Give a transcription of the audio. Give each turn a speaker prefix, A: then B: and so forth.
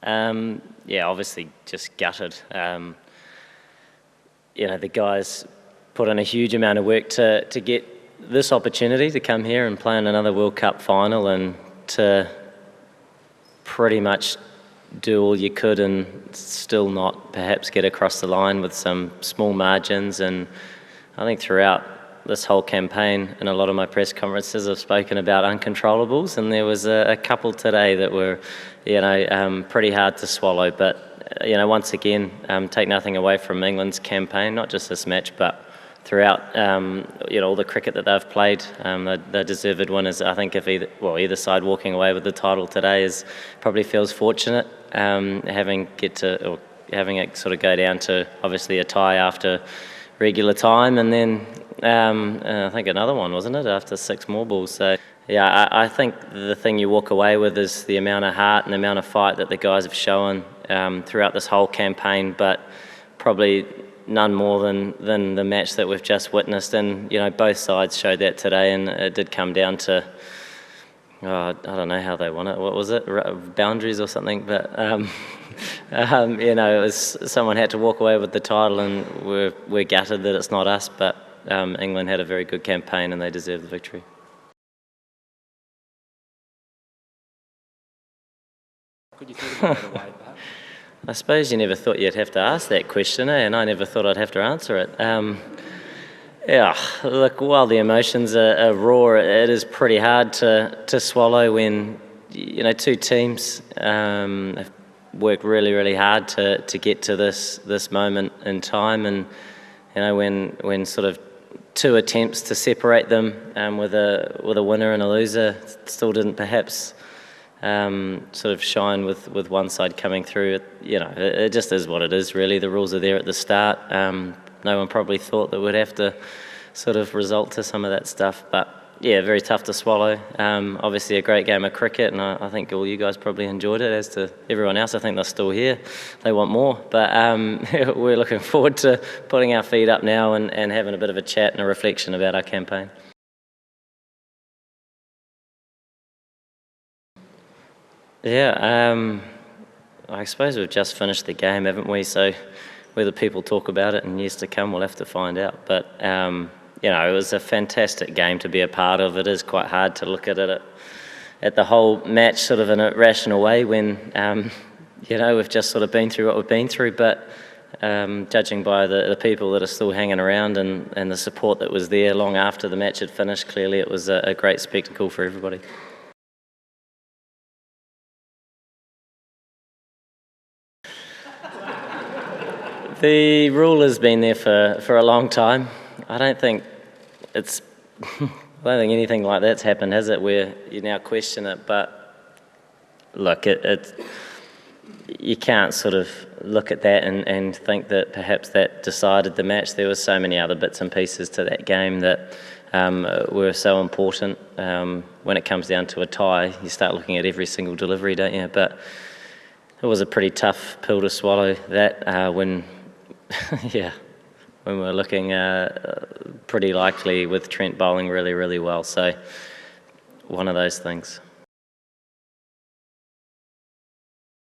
A: Yeah, obviously just gutted. The guys put in a huge amount of work to get this opportunity to come here and play in another World Cup final, and to pretty much do all you could and still not perhaps get across the line with some small margins. And I think throughout this whole campaign, in a lot of my press conferences, I've spoken about uncontrollables, and there was a couple today that were, pretty hard to swallow. But once again, take nothing away from England's campaign, not just this match, but throughout, all the cricket that they've played. They're deserved winners. I think if either side walking away with the title today probably feels fortunate, having it sort of go down to obviously a tie after regular time, and then I think another one, wasn't it, after 6 more balls. So yeah, I think the thing you walk away with is the amount of heart and the amount of fight that the guys have shown throughout this whole campaign, but probably none more than the match that we've just witnessed. And both sides showed that today, and it did come down to I don't know how they won it. What was it? Boundaries or something? But it was, someone had to walk away with the title, and we're gutted that it's not us. But England had a very good campaign, and they deserve the victory.
B: Could you throw it away, perhaps?
A: I suppose you never thought you'd have to ask that question, and I never thought I'd have to answer it. Yeah, look, while the emotions are raw, it is pretty hard to swallow when two teams have worked really, really hard to get to this moment in time, and when sort of 2 attempts to separate them with a winner and a loser still didn't perhaps sort of shine with one side coming through. It just is what it is, really. The rules are there at the start. No one probably thought that we'd have to sort of result to some of that stuff, but yeah, very tough to swallow. Obviously a great game of cricket, and I think all you guys probably enjoyed it, as to everyone else. I think they're still here, they want more, but we're looking forward to putting our feet up now and having a bit of a chat and a reflection about our campaign. Yeah, I suppose we've just finished the game, haven't we? So whether people talk about it in years to come, we'll have to find out. But it was a fantastic game to be a part of. It is quite hard to look at it at the whole match sort of in a rational way when we've just sort of been through what we've been through. But judging by the people that are still hanging around and the support that was there long after the match had finished, clearly it was a great spectacle for everybody. The rule has been there for a long time. I don't think anything like that's happened, has it, where you now question it? But look, you can't sort of look at that and think that perhaps that decided the match. There were so many other bits and pieces to that game that were so important. When it comes down to a tie, you start looking at every single delivery, don't you? But it was a pretty tough pill to swallow, that when we're looking pretty likely with Trent bowling really, really well. So one of those things.